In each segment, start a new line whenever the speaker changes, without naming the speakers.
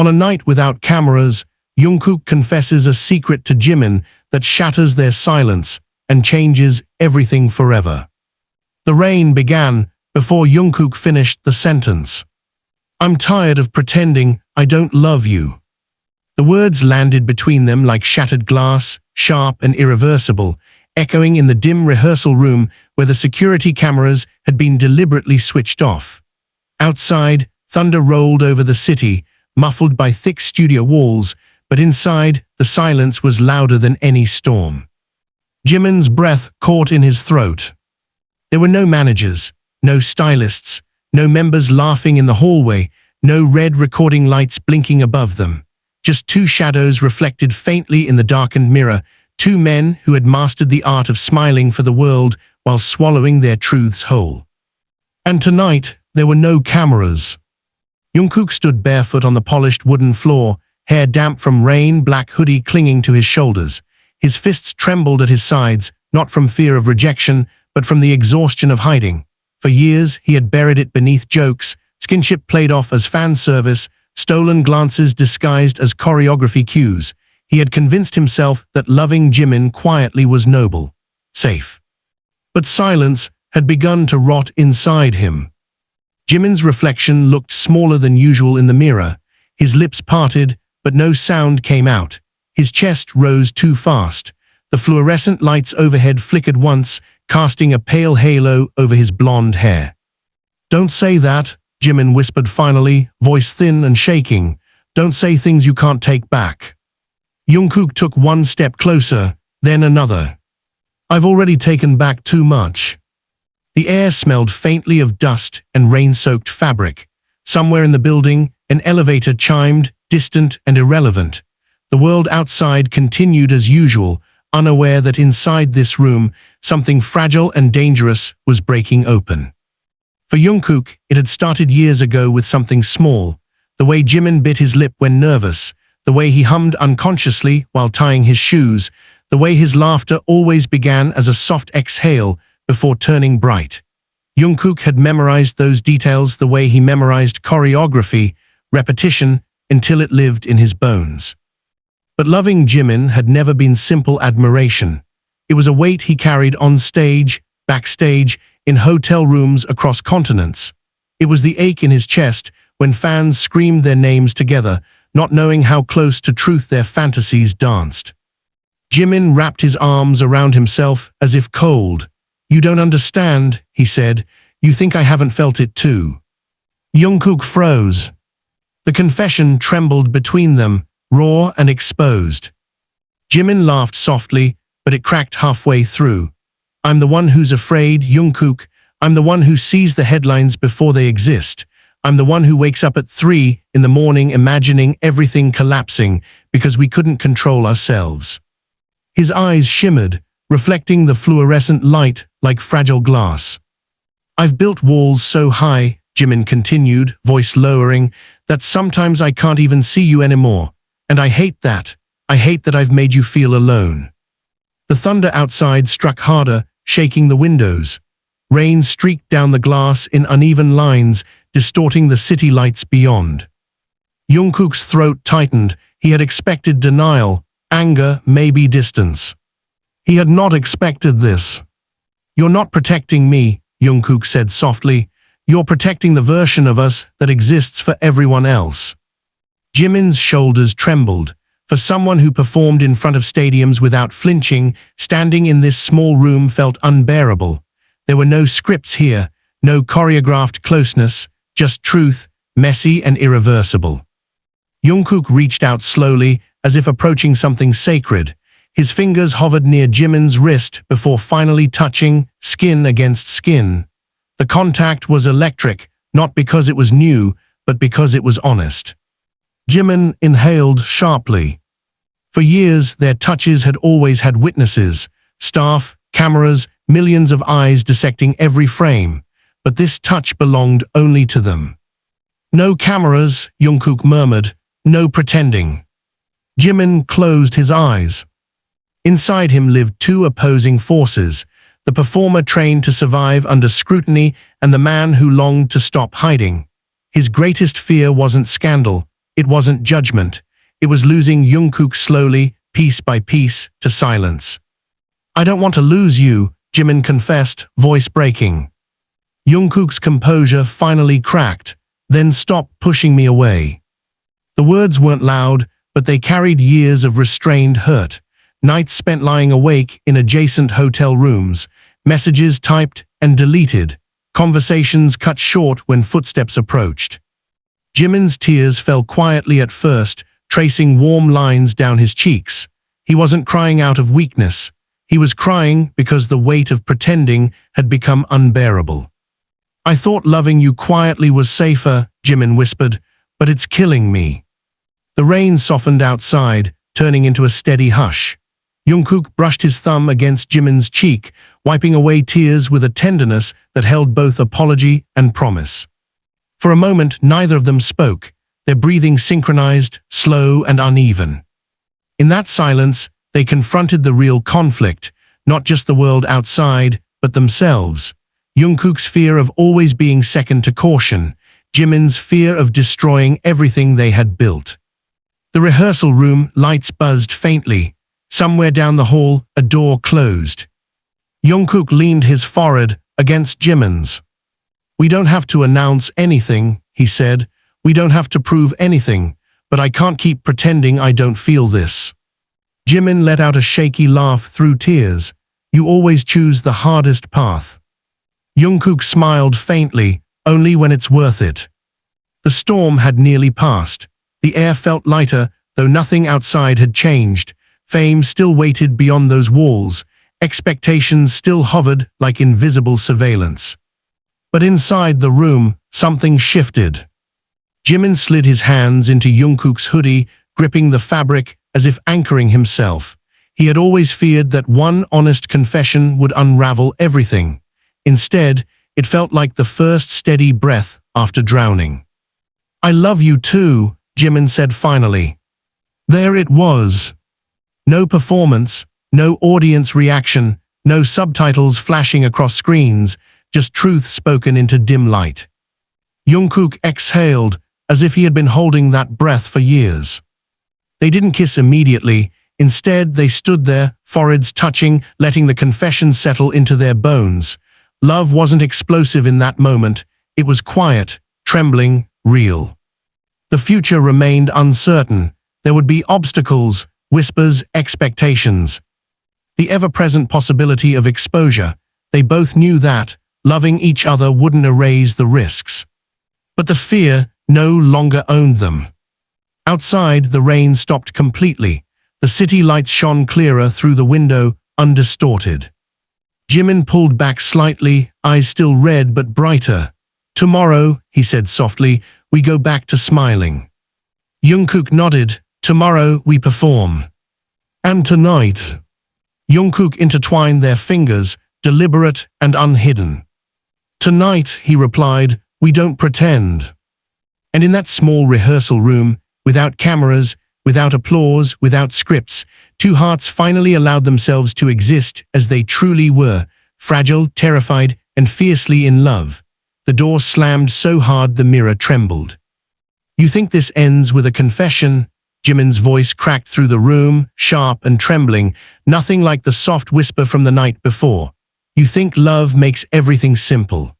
On a night without cameras, Jungkook confesses a secret to Jimin that shatters their silence and changes everything forever. The rain began before Jungkook finished the sentence. "I'm tired of pretending I don't love you." The words landed between them like shattered glass, sharp and irreversible, echoing in the dim rehearsal room where the security cameras had been deliberately switched off. Outside, thunder rolled over the city, muffled by thick studio walls, but inside, the silence was louder than any storm. Jimin's breath caught in his throat. There were no managers, no stylists, no members laughing in the hallway, no red recording lights blinking above them. Just two shadows reflected faintly in the darkened mirror, two men who had mastered the art of smiling for the world while swallowing their truths whole. And tonight, there were no cameras. Jungkook stood barefoot on the polished wooden floor, hair damp from rain, black hoodie clinging to his shoulders. His fists trembled at his sides, not from fear of rejection, but from the exhaustion of hiding. For years, he had buried it beneath jokes, skinship played off as fan service, stolen glances disguised as choreography cues. He had convinced himself that loving Jimin quietly was noble, safe. But silence had begun to rot inside him. Jimin's reflection looked smaller than usual in the mirror. His lips parted, but no sound came out. His chest rose too fast. The fluorescent lights overhead flickered once, casting a pale halo over his blonde hair. "Don't say that," Jimin whispered finally, voice thin and shaking. "Don't say things you can't take back." Jungkook took one step closer, then another. "I've already taken back too much." The air smelled faintly of dust and rain-soaked fabric. Somewhere in the building, an elevator chimed, distant and irrelevant. The world outside continued as usual, unaware that inside this room, something fragile and dangerous was breaking open. For Jungkook, it had started years ago with something small, the way Jimin bit his lip when nervous, the way he hummed unconsciously while tying his shoes, the way his laughter always began as a soft exhale before turning bright. Jungkook had memorized those details the way he memorized choreography, repetition, until it lived in his bones. But loving Jimin had never been simple admiration. It was a weight he carried on stage, backstage, in hotel rooms across continents. It was the ache in his chest when fans screamed their names together, not knowing how close to truth their fantasies danced. Jimin wrapped his arms around himself as if cold. "You don't understand," he said. "You think I haven't felt it too." Jungkook froze. The confession trembled between them, raw and exposed. Jimin laughed softly, but it cracked halfway through. "I'm the one who's afraid, Jungkook. I'm the one who sees the headlines before they exist. I'm the one who wakes up at 3 in the morning imagining everything collapsing because we couldn't control ourselves." His eyes shimmered, reflecting the fluorescent light like fragile glass. "I've built walls so high," Jimin continued, voice lowering, "that sometimes I can't even see you anymore. And I hate that. I hate that I've made you feel alone." The thunder outside struck harder, shaking the windows. Rain streaked down the glass in uneven lines, distorting the city lights beyond. Jungkook's throat tightened. He had expected denial, anger, maybe distance. He had not expected this. "You're not protecting me," Jungkook said softly. "You're protecting the version of us that exists for everyone else." Jimin's shoulders trembled. For someone who performed in front of stadiums without flinching, standing in this small room felt unbearable. There were no scripts here, no choreographed closeness, just truth, messy and irreversible. Jungkook reached out slowly, as if approaching something sacred. His fingers hovered near Jimin's wrist before finally touching, skin against skin. The contact was electric, not because it was new, but because it was honest. Jimin inhaled sharply. For years, their touches had always had witnesses, staff, cameras, millions of eyes dissecting every frame, but this touch belonged only to them. "No cameras," Jungkook murmured, "no pretending." Jimin closed his eyes. Inside him lived two opposing forces, the performer trained to survive under scrutiny and the man who longed to stop hiding. His greatest fear wasn't scandal, It wasn't judgment. It was losing Jungkook slowly, piece by piece, to silence. "I don't want to lose you," Jimin confessed, voice breaking. Jungkook's composure finally cracked, "Then stop pushing me away." The words weren't loud, but they carried years of restrained hurt. Nights spent lying awake in adjacent hotel rooms, messages typed and deleted, conversations cut short when footsteps approached. Jimin's tears fell quietly at first, tracing warm lines down his cheeks. He wasn't crying out of weakness. He was crying because the weight of pretending had become unbearable. "I thought loving you quietly was safer," Jimin whispered, "but it's killing me." The rain softened outside, turning into a steady hush. Jungkook brushed his thumb against Jimin's cheek, wiping away tears with a tenderness that held both apology and promise. For a moment, neither of them spoke, their breathing synchronized, slow and uneven. In that silence, they confronted the real conflict, not just the world outside, but themselves. Jungkook's fear of always being second to caution, Jimin's fear of destroying everything they had built. The rehearsal room lights buzzed faintly. Somewhere down the hall, a door closed. Jungkook leaned his forehead against Jimin's. "We don't have to announce anything," he said. "We don't have to prove anything, but I can't keep pretending I don't feel this." Jimin let out a shaky laugh through tears. "You always choose the hardest path." Jungkook smiled faintly, "Only when it's worth it." The storm had nearly passed. The air felt lighter, though nothing outside had changed. Fame still waited beyond those walls. Expectations still hovered like invisible surveillance. But inside the room, something shifted. Jimin slid his hands into Jungkook's hoodie, gripping the fabric as if anchoring himself. He had always feared that one honest confession would unravel everything. Instead, it felt like the first steady breath after drowning. "I love you too," Jimin said finally. There it was. No performance, no audience reaction, no subtitles flashing across screens, just truth spoken into dim light. Jungkook exhaled, as if he had been holding that breath for years. They didn't kiss immediately. Instead, they stood there, foreheads touching, letting the confession settle into their bones. Love wasn't explosive in that moment. It was quiet, trembling, real. The future remained uncertain. There would be obstacles, whispers, expectations. The ever-present possibility of exposure. They both knew that loving each other wouldn't erase the risks. But the fear no longer owned them. Outside, the rain stopped completely. The city lights shone clearer through the window, undistorted. Jimin pulled back slightly, eyes still red but brighter. "Tomorrow," he said softly, "we go back to smiling." Jungkook nodded. "Tomorrow we perform." "And tonight?" Jungkook intertwined their fingers, deliberate and unhidden. "Tonight," he replied, "we don't pretend." And in that small rehearsal room, without cameras, without applause, without scripts, two hearts finally allowed themselves to exist as they truly were, fragile, terrified, and fiercely in love. The door slammed so hard the mirror trembled. "You think this ends with a confession?" Jimin's voice cracked through the room, sharp and trembling, nothing like the soft whisper from the night before. "You think love makes everything simple?"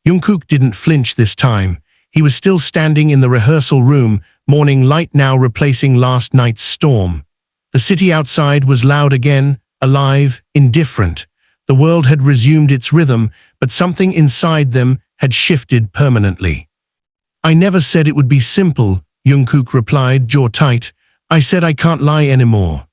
Jungkook didn't flinch this time. He was still standing in the rehearsal room, morning light now replacing last night's storm. The city outside was loud again, alive, indifferent. The world had resumed its rhythm, but something inside them had shifted permanently. "I never said it would be simple," Jungkook replied, jaw tight. "I said I can't lie anymore."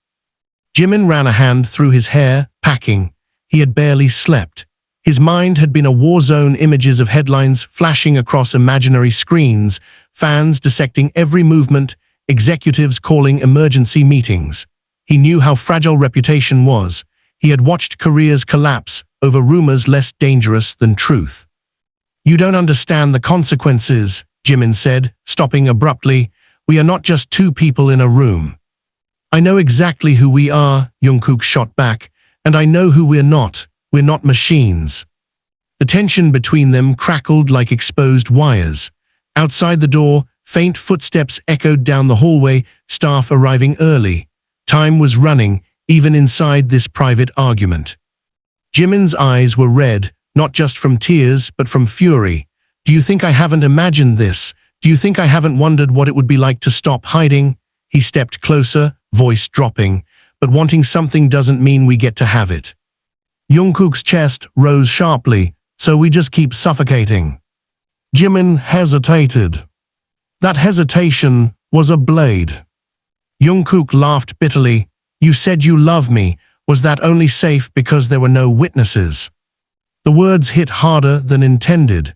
Jimin ran a hand through his hair, packing. He had barely slept. His mind had been a war zone, images of headlines flashing across imaginary screens, fans dissecting every movement, executives calling emergency meetings. He knew how fragile reputation was. He had watched careers collapse over rumors less dangerous than truth. "You don't understand the consequences," Jimin said, stopping abruptly. "We are not just two people in a room." "I know exactly who we are," Jungkook shot back, "and I know who we're not. We're not machines." The tension between them crackled like exposed wires. Outside the door, Faint footsteps echoed down the hallway, staff arriving early. Time was running, even inside this private argument. Jimin's eyes were red, not just from tears, but from fury. Do you think I haven't imagined this? Do you think I haven't wondered what it would be like to stop hiding? He stepped closer, voice dropping. But wanting something doesn't mean we get to have it. Jungkook's chest rose sharply, so we just keep suffocating. Jimin hesitated. That hesitation was a blade. Jungkook laughed bitterly. You said you love me. Was that only safe because there were no witnesses? The words hit harder than intended.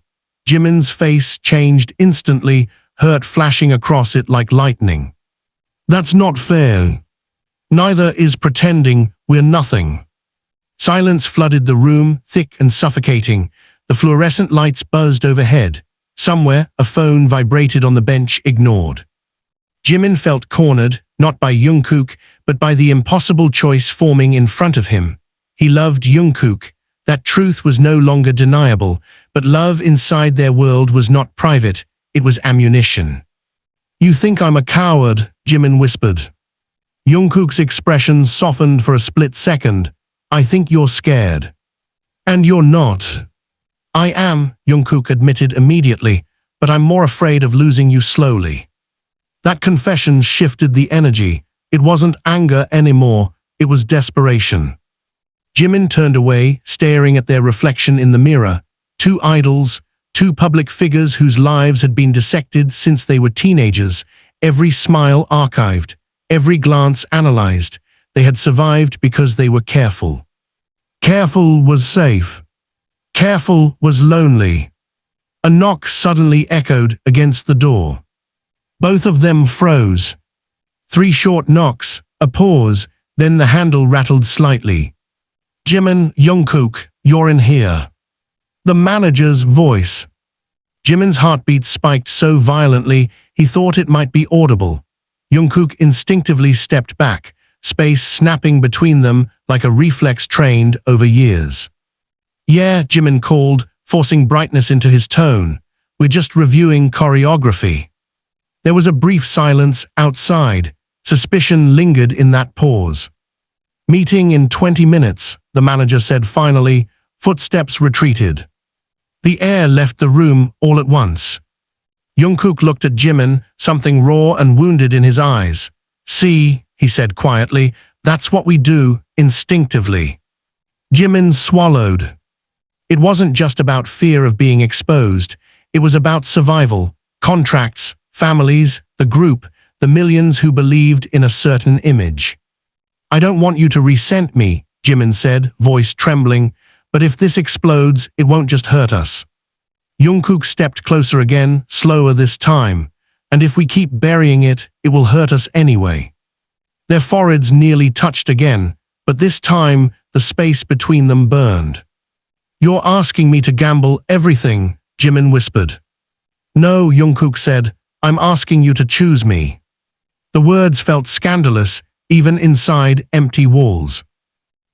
Jimin's face changed instantly, hurt flashing across it like lightning. That's not fair. Neither is pretending we're nothing. Silence flooded the room, thick and suffocating. The fluorescent lights buzzed overhead. Somewhere, a phone vibrated on the bench, ignored. Jimin felt cornered, not by Jungkook, but by the impossible choice forming in front of him. He loved Jungkook. That truth was no longer deniable, but love inside their world was not private, it was ammunition. You think I'm a coward, Jimin whispered. Jungkook's expression softened for a split second. I think you're scared. And you're not. I am, Jungkook admitted immediately, but I'm more afraid of losing you slowly. That confession shifted the energy. It wasn't anger anymore, it was desperation. Jimin turned away, staring at their reflection in the mirror. Two idols, two public figures whose lives had been dissected since they were teenagers, every smile archived, every glance analyzed. They had survived because they were careful. Careful was safe. Careful was lonely. A knock suddenly echoed against the door. Both of them froze. 3 short knocks, a pause, then the handle rattled slightly. Jimin, Jungkook, you're in here. The manager's voice. Jimin's heartbeat spiked so violently he thought it might be audible. Jungkook instinctively stepped back, space snapping between them like a reflex trained over years. Yeah, Jimin called, forcing brightness into his tone. We're just reviewing choreography. There was a brief silence outside. Suspicion lingered in that pause. Meeting in 20 minutes, the manager said finally. Footsteps retreated. The air left the room all at once. Jungkook looked at Jimin, something raw and wounded in his eyes. See, he said quietly, that's what we do, instinctively. Jimin swallowed. It wasn't just about fear of being exposed. It was about survival, contracts, families, the group, the millions who believed in a certain image. I don't want you to resent me, Jimin said, voice trembling, but if this explodes, it won't just hurt us. Jungkook stepped closer again, slower this time, and if we keep burying it, it will hurt us anyway. Their foreheads nearly touched again, but this time, the space between them burned. You're asking me to gamble everything, Jimin whispered. No, Jungkook said, I'm asking you to choose me. The words felt scandalous, even inside empty walls.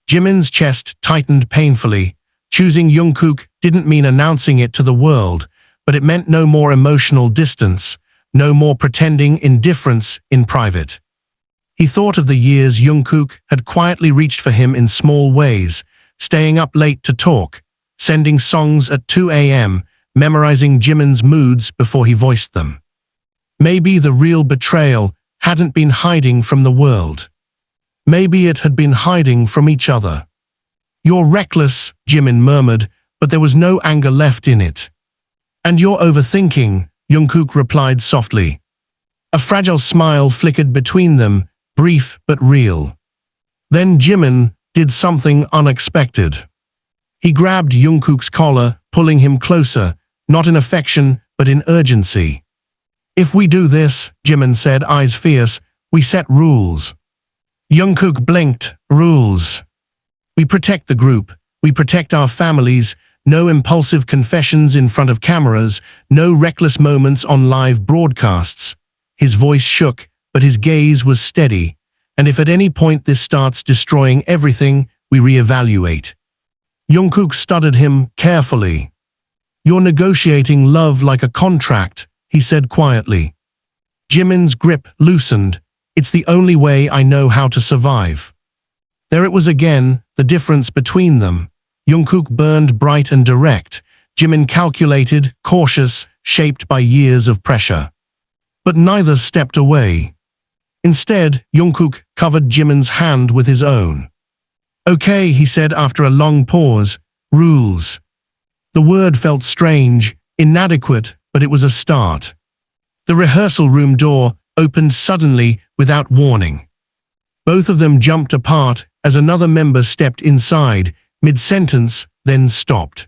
Jimin's chest tightened painfully. Choosing Jungkook didn't mean announcing it to the world, but it meant no more emotional distance, no more pretending indifference in private. He thought of the years Jungkook had quietly reached for him in small ways, staying up late to talk, sending songs at 2 a.m., memorizing Jimin's moods before he voiced them. Maybe the real betrayal hadn't been hiding from the world. Maybe it had been hiding from each other. You're reckless, Jimin murmured, but there was no anger left in it. And you're overthinking, Jungkook replied softly. A fragile smile flickered between them, brief but real. Then Jimin did something unexpected. He grabbed Jungkook's collar, pulling him closer, not in affection, but in urgency. If we do this, Jimin said, eyes fierce, we set rules. Jungkook blinked. Rules. We protect the group. We protect our families. No impulsive confessions in front of cameras. No reckless moments on live broadcasts. His voice shook, but his gaze was steady. And if at any point this starts destroying everything, we reevaluate. Jungkook studied him carefully. You're negotiating love like a contract, he said quietly. Jimin's grip loosened. It's the only way I know how to survive. There it was again, the difference between them. Jungkook burned bright and direct. Jimin calculated, cautious, shaped by years of pressure. But neither stepped away. Instead, Jungkook covered Jimin's hand with his own. "Okay," he said after a long pause. "Rules." The word felt strange, inadequate, but it was a start. The rehearsal room door opened suddenly without warning. Both of them jumped apart as another member stepped inside, mid-sentence, then stopped.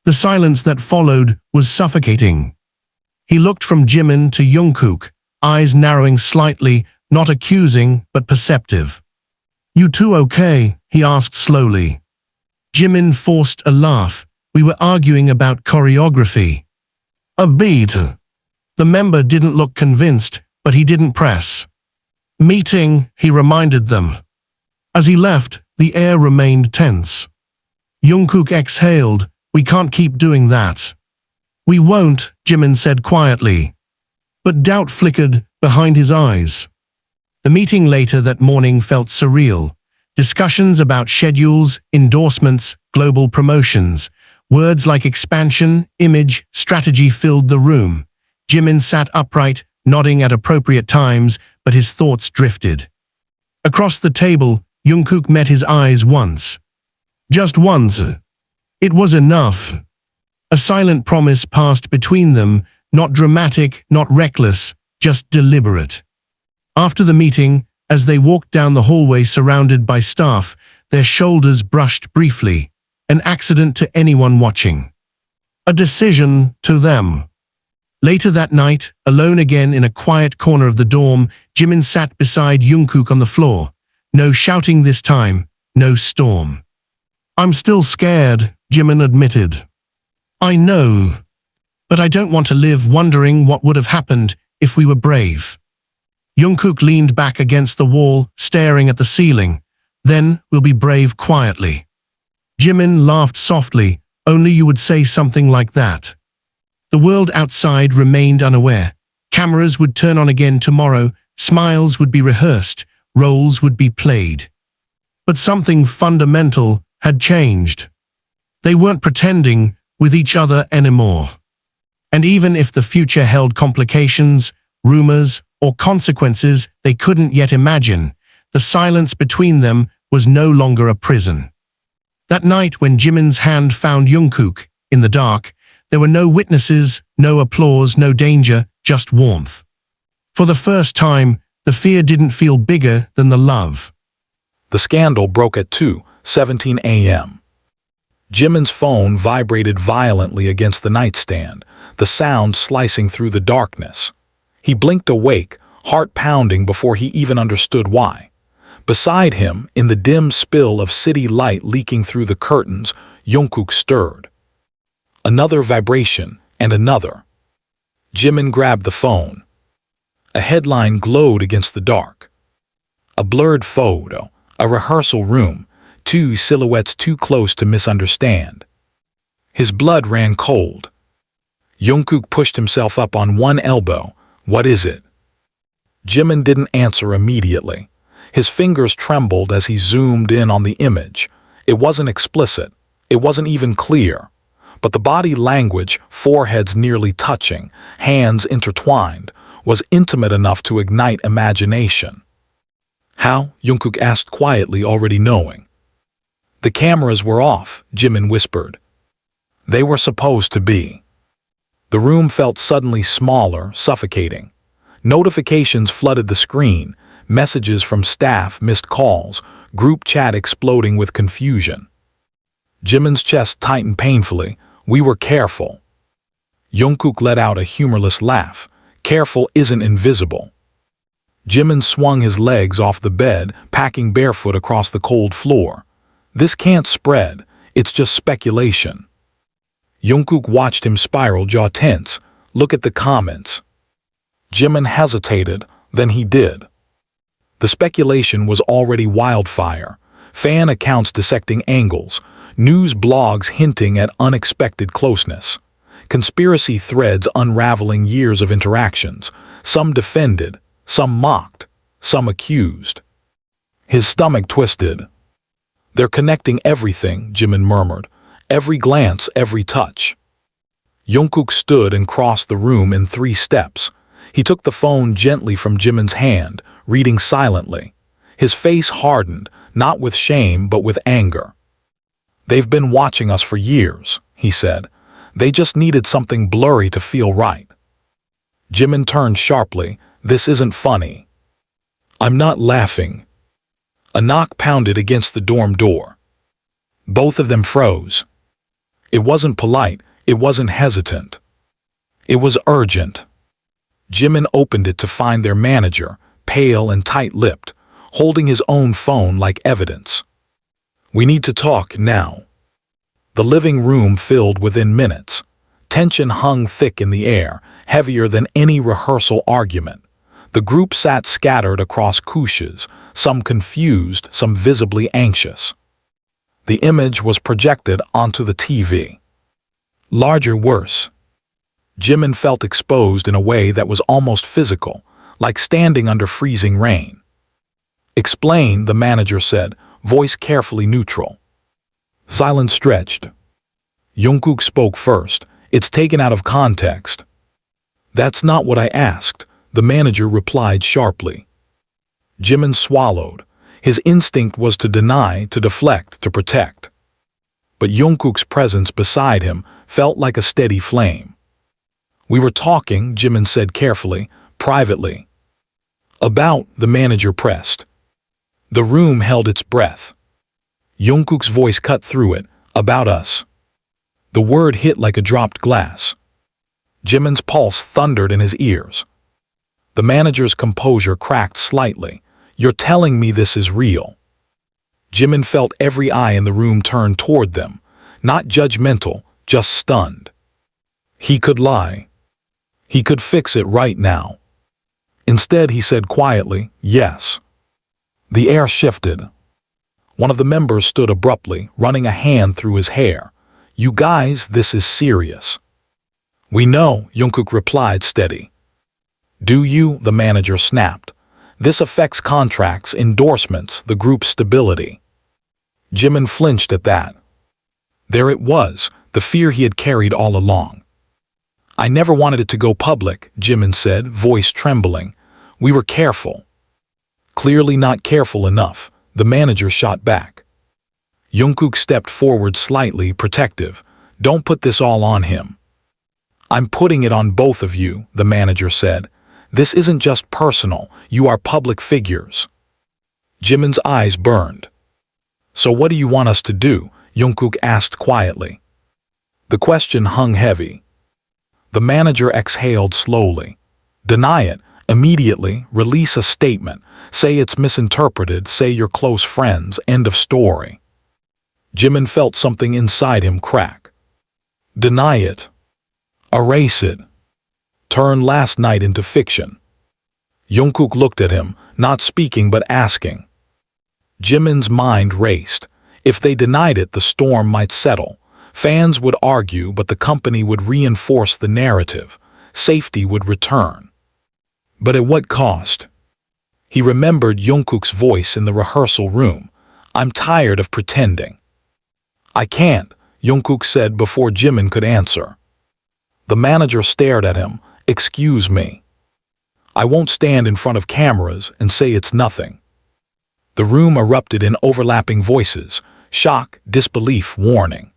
The silence that followed was suffocating. He looked from Jimin to Jungkook, eyes narrowing slightly, not accusing but perceptive. "You two okay?" he asked slowly. Jimin forced a laugh. "We were arguing about choreography." "A beat." The member didn't look convinced, but he didn't press. "Meeting," he reminded them. As he left, the air remained tense. Jungkook exhaled. "We can't keep doing that." "We won't," Jimin said quietly. But doubt flickered behind his eyes. The meeting later that morning felt surreal. Discussions about schedules, endorsements, global promotions. Words like expansion, image, strategy filled the room. Jimin sat upright, nodding at appropriate times, but his thoughts drifted. Across the table, Jungkook met his eyes once. Just once. It was enough. A silent promise passed between them, not dramatic, not reckless, just deliberate. After the meeting, as they walked down the hallway surrounded by staff, their shoulders brushed briefly. An accident to anyone watching. A decision to them. Later that night, alone again in a quiet corner of the dorm, Jimin sat beside Jungkook on the floor. No shouting this time, no storm. "I'm still scared," Jimin admitted. "I know. But I don't want to live wondering what would have happened if we were brave." Jungkook leaned back against the wall, staring at the ceiling. "Then we'll be brave quietly." Jimin laughed softly. "Only you would say something like that." The world outside remained unaware. Cameras would turn on again tomorrow, smiles would be rehearsed, roles would be played. But something fundamental had changed. They weren't pretending with each other anymore. And even if the future held complications, rumors, or consequences they couldn't yet imagine, the silence between them was no longer a prison. That night when Jimin's hand found Jungkook, in the dark, there were no witnesses, no applause, no danger, just warmth. For the first time, the fear didn't feel bigger than the love.
The scandal broke at 2:17 a.m. Jimin's phone vibrated violently against the nightstand, the sound slicing through the darkness. He blinked awake, heart pounding before he even understood why. Beside him, in the dim spill of city light leaking through the curtains, Jungkook stirred. Another vibration, and another. Jimin grabbed the phone. A headline glowed against the dark. A blurred photo, a rehearsal room, two silhouettes too close to misunderstand. His blood ran cold. Jungkook pushed himself up on one elbow. "What is it?" Jimin didn't answer immediately. His fingers trembled as he zoomed in on the image. It wasn't explicit. It wasn't even clear. But the body language, foreheads nearly touching, hands intertwined, was intimate enough to ignite imagination. "How?" Jungkook asked quietly, already knowing. "The cameras were off," Jimin whispered. "They were supposed to be." The room felt suddenly smaller, suffocating. Notifications flooded the screen, messages from staff, missed calls, group chat exploding with confusion. Jimin's chest tightened painfully. "We were careful." Jungkook let out a humorless laugh. "Careful isn't invisible." Jimin swung his legs off the bed, packing barefoot across the cold floor. "This can't spread. It's just speculation." Jungkook watched him spiral, jaw tense. "Look at the comments." Jimin hesitated, then he did. The speculation was already wildfire. Fan accounts dissecting angles, news blogs hinting at unexpected closeness. conspiracy threads unraveling years of interactions, some defended, some mocked, some accused. His stomach twisted. "They're connecting everything," Jimin murmured. "Every glance, every touch." Jungkook stood and crossed the room in 3 steps. He took the phone gently from Jimin's hand, reading silently. His face hardened, not with shame but with anger. "They've been watching us for years," he said. "They just needed something blurry to feel right." Jimin turned sharply. "This isn't funny." "I'm not laughing." A knock pounded against the dorm door. Both of them froze. It wasn't polite, it wasn't hesitant. It was urgent. Jimin opened it to find their manager, pale and tight-lipped, holding his own phone like evidence. "We need to talk now." The living room filled within minutes. Tension hung thick in the air, heavier than any rehearsal argument. The group sat scattered across couches, some confused, some visibly anxious. The image was projected onto the TV. Larger, worse. Jimin felt exposed in a way that was almost physical, like standing under freezing rain. "Explain," the manager said, voice carefully neutral. Silence stretched. Jungkook spoke first. "It's taken out of context." "That's not what I asked," the manager replied sharply. Jimin swallowed. His instinct was to deny, to deflect, to protect. But Jungkook's presence beside him felt like a steady flame. "We were talking," Jimin said carefully, "privately." "About," the manager pressed. The room held its breath. Jungkook's voice cut through it. "About us." The word hit like a dropped glass. Jimin's pulse thundered in his ears. The manager's composure cracked slightly. "You're telling me this is real?" Jimin felt every eye in the room turn toward them, not judgmental, just stunned. He could lie. He could fix it right now. Instead, he said quietly, "Yes." The air shifted. One of the members stood abruptly, running a hand through his hair. "You guys, this is serious." "We know," Jungkook replied steady. "Do you?" the manager snapped. "This affects contracts, endorsements, the group's stability." Jimin flinched at that. There it was, the fear he had carried all along. "I never wanted it to go public," Jimin said, voice trembling. "We were careful." "Clearly not careful enough," the manager shot back. Jungkook stepped forward slightly, protective. "Don't put this all on him." "I'm putting it on both of you," the manager said. "This isn't just personal, you are public figures." Jimin's eyes burned. "So what do you want us to do?" Jungkook asked quietly. The question hung heavy. The manager exhaled slowly. "Deny it, immediately, release a statement, say it's misinterpreted, say you're close friends, end of story." Jimin felt something inside him crack. Deny it. Erase it. Turn last night into fiction. Jungkook looked at him, not speaking but asking. Jimin's mind raced. If they denied it, the storm might settle. Fans would argue, but the company would reinforce the narrative. Safety would return. But at what cost? He remembered Jungkook's voice in the rehearsal room. "I'm tired of pretending." "I can't," Jungkook said before Jimin could answer. The manager stared at him. "Excuse me. I won't stand in front of cameras and say it's nothing." The room erupted in overlapping voices. Shock, disbelief, warning.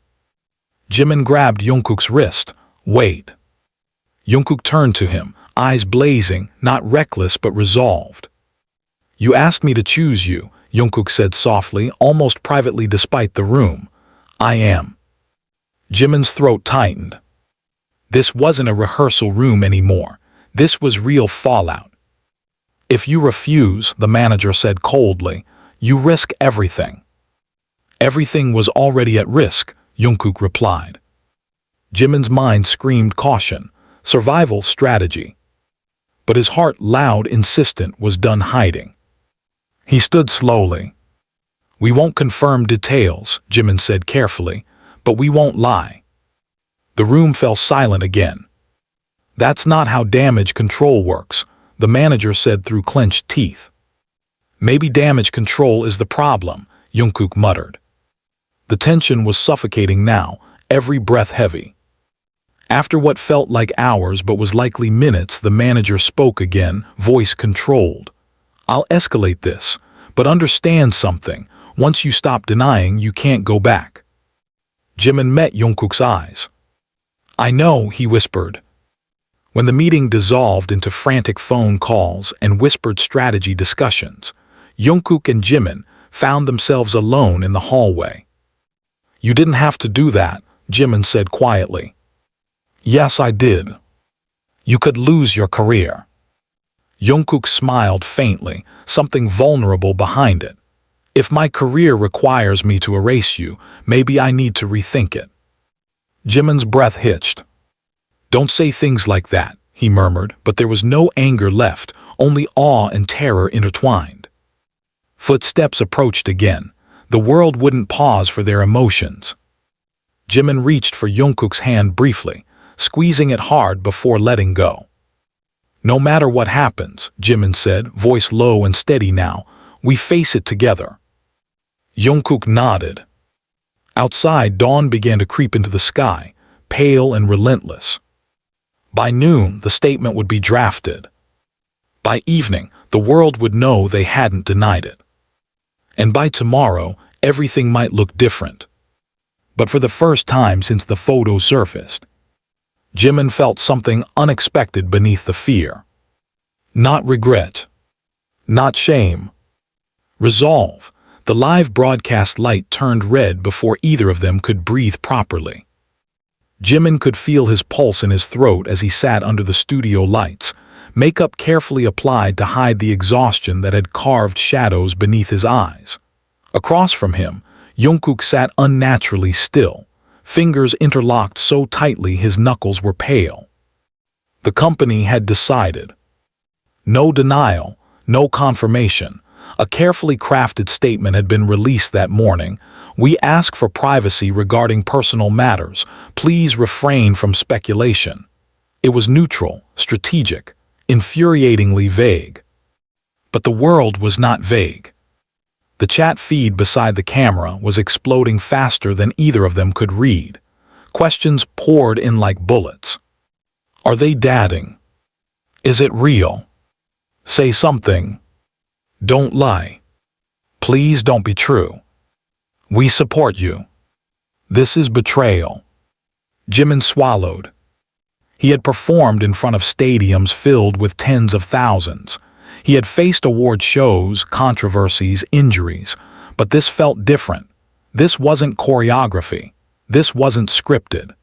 Jimin grabbed Jungkook's wrist. "Wait." Jungkook turned to him, eyes blazing, not reckless but resolved. "You asked me to choose you," Jungkook said softly, almost privately despite the room. "I am." Jimin's throat tightened. This wasn't a rehearsal room anymore. This was real fallout. "If you refuse," the manager said coldly, "you risk everything." "Everything was already at risk," Jungkook replied. Jimin's mind screamed caution, survival strategy. But his heart, loud, insistent, was done hiding. He stood slowly. "We won't confirm details," Jimin said carefully, "but we won't lie." The room fell silent again. "That's not how damage control works," the manager said through clenched teeth. "Maybe damage control is the problem," Jungkook muttered. The tension was suffocating now, every breath heavy. After what felt like hours but was likely minutes, the manager spoke again, voice controlled. "I'll escalate this, but understand something. Once you stop denying, you can't go back." Jimin met Jungkook's eyes. "I know," he whispered. When the meeting dissolved into frantic phone calls and whispered strategy discussions, Jungkook and Jimin found themselves alone in the hallway. "You didn't have to do that," Jimin said quietly. "Yes, I did. You could lose your career." Jungkook smiled faintly, something vulnerable behind it. "If my career requires me to erase you, maybe I need to rethink it." Jimin's breath hitched. "Don't say things like that," he murmured, but there was no anger left, only awe and terror intertwined. Footsteps approached again. The world wouldn't pause for their emotions. Jimin reached for Jungkook's hand briefly, squeezing it hard before letting go. "No matter what happens," Jimin said, voice low and steady now, "we face it together." Jungkook nodded. Outside, dawn began to creep into the sky, pale and relentless. By noon, the statement would be drafted. By evening, the world would know they hadn't denied it. And by tomorrow, everything might look different. But for the first time since the photo surfaced, Jimin felt something unexpected beneath the fear. Not regret. Not shame. Resolve. The live broadcast light turned red before either of them could breathe properly. Jimin could feel his pulse in his throat as he sat under the studio lights, makeup carefully applied to hide the exhaustion that had carved shadows beneath his eyes. Across from him, Jungkook sat unnaturally still, fingers interlocked so tightly his knuckles were pale. The company had decided. No denial, no confirmation. A carefully crafted statement had been released that morning. "We ask for privacy regarding personal matters. Please refrain from speculation." It was neutral, strategic, infuriatingly vague. But the world was not vague. The chat feed beside the camera was exploding faster than either of them could read. Questions poured in like bullets. Are they dadding? Is it real? Say something. Don't lie. Please don't be true. We support you. This is betrayal. Jimin swallowed. He had performed in front of stadiums filled with tens of thousands. He had faced award shows, controversies, injuries, but this felt different. This wasn't choreography. This wasn't scripted.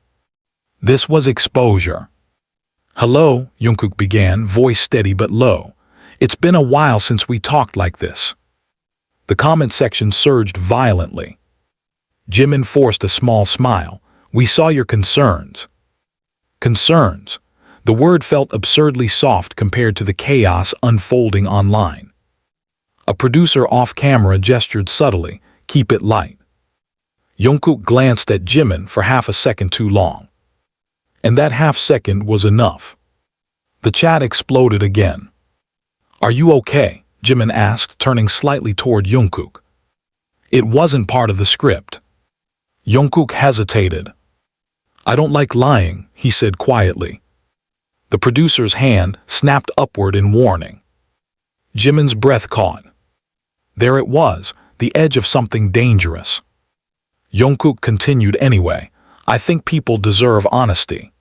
This was exposure. "Hello," Jungkook began, voice steady but low. "It's been a while since we talked like this." The comment section surged violently. Jimin forced a small smile. "We saw your concerns." Concerns. The word felt absurdly soft compared to the chaos unfolding online. A producer off-camera gestured subtly, "Keep it light." Jungkook glanced at Jimin for half a second too long. And that half second was enough. The chat exploded again. "Are you okay?" Jimin asked, turning slightly toward Jungkook. It wasn't part of the script. Jungkook hesitated. "I don't like lying," he said quietly. The producer's hand snapped upward in warning. Jimin's breath caught. There it was, the edge of something dangerous. Jungkook continued anyway. "I think people deserve honesty."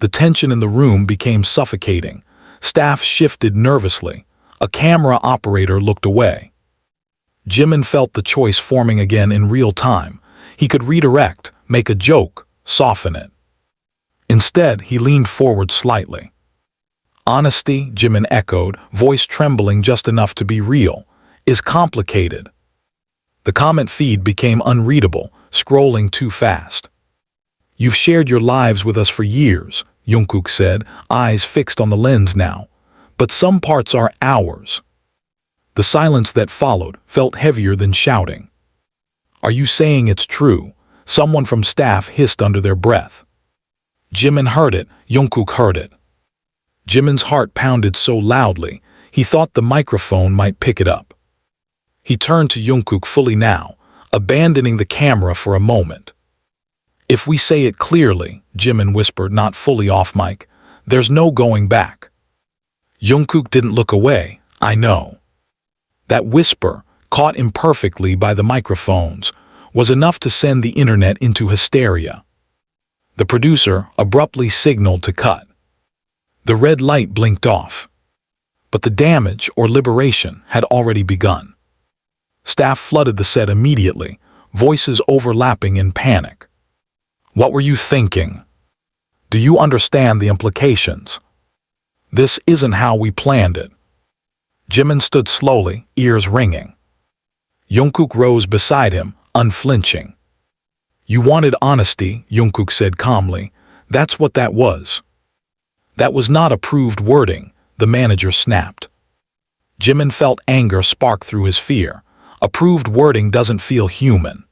The tension in the room became suffocating. Staff shifted nervously. A camera operator looked away. Jimin felt the choice forming again in real time. He could redirect, make a joke, soften it. Instead, he leaned forward slightly. "Honesty," Jimin echoed, voice trembling just enough to be real, "is complicated." The comment feed became unreadable, scrolling too fast. "You've shared your lives with us for years," Jungkook said, eyes fixed on the lens now. "But some parts are ours." The silence that followed felt heavier than shouting. "Are you saying it's true?" Someone from staff hissed under their breath. Jimin heard it, Jungkook heard it. Jimin's heart pounded so loudly, he thought the microphone might pick it up. He turned to Jungkook fully now, abandoning the camera for a moment. If we say it clearly, Jimin whispered, not fully off mic, there's no going back. Jungkook didn't look away, I know. That whisper, caught imperfectly by the microphones, was enough to send the internet into hysteria. The producer abruptly signaled to cut. The red light blinked off. But the damage or liberation had already begun. Staff flooded the set immediately, voices overlapping in panic. What were you thinking? Do you understand the implications? This isn't how we planned it. Jimin stood slowly, ears ringing. Jungkook rose beside him, unflinching. You wanted honesty, Jungkook said calmly. That's what that was. That was not approved wording, the manager snapped. Jimin felt anger spark through his fear. Approved wording doesn't feel human.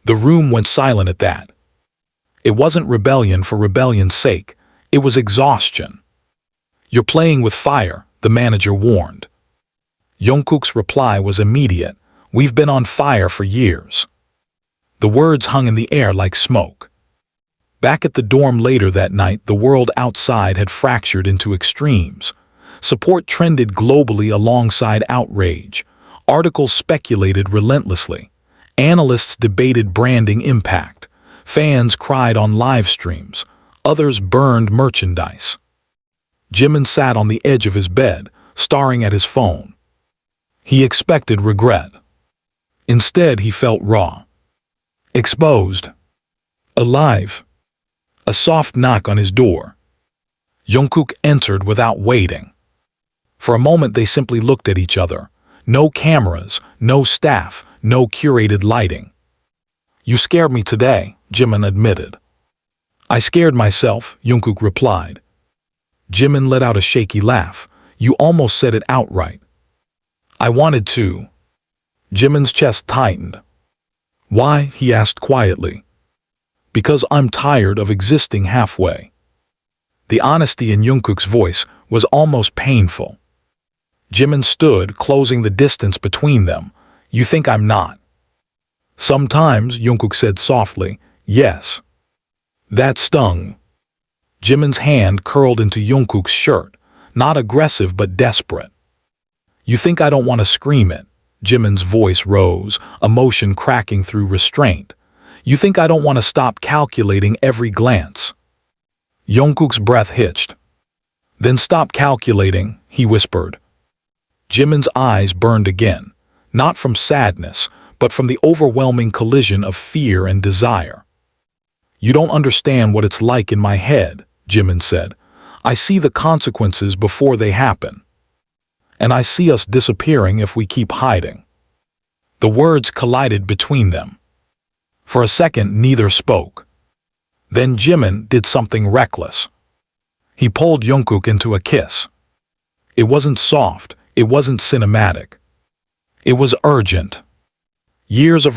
The room went silent at that. It wasn't rebellion for rebellion's sake. It was exhaustion. You're playing with fire, the manager warned. Jungkook's reply was immediate. We've been on fire for years. The words hung in the air like smoke. Back at the dorm later that night, the world outside had fractured into extremes. Support trended globally alongside outrage. Articles speculated relentlessly. Analysts debated branding impact. Fans cried on live streams. Others burned merchandise. Jimin sat on the edge of his bed, staring at his phone. He expected regret. Instead, he felt raw. Exposed. Alive. A soft knock on his door. Jungkook entered without waiting. For a moment they simply looked at each other. No cameras, no staff, no curated lighting. You scared me today, Jimin admitted. I scared myself, Jungkook replied. Jimin let out a shaky laugh. You almost said it outright. I wanted to. Jimin's chest tightened. Why? He asked quietly. Because I'm tired of existing halfway. The honesty in Jungkook's voice was almost painful. Jimin stood, closing the distance between them. You think I'm not? Sometimes, Jungkook said softly, yes. That stung. Jimin's hand curled into Jungkook's shirt, not aggressive but desperate. You think I don't want to scream it? Jimin's voice rose, emotion cracking through restraint. You think I don't want to stop calculating every glance? Jungkook's breath hitched. Then stop calculating, he whispered. Jimin's eyes burned again, not from sadness, but from the overwhelming collision of fear and desire. You don't understand what it's like in my head, Jimin said. I see the consequences before they happen. And I see us disappearing if we keep hiding. The words collided between them. For a second, neither spoke. Then Jimin did something reckless. He pulled Jungkook into a kiss. It wasn't soft, it wasn't cinematic. It was urgent. Years of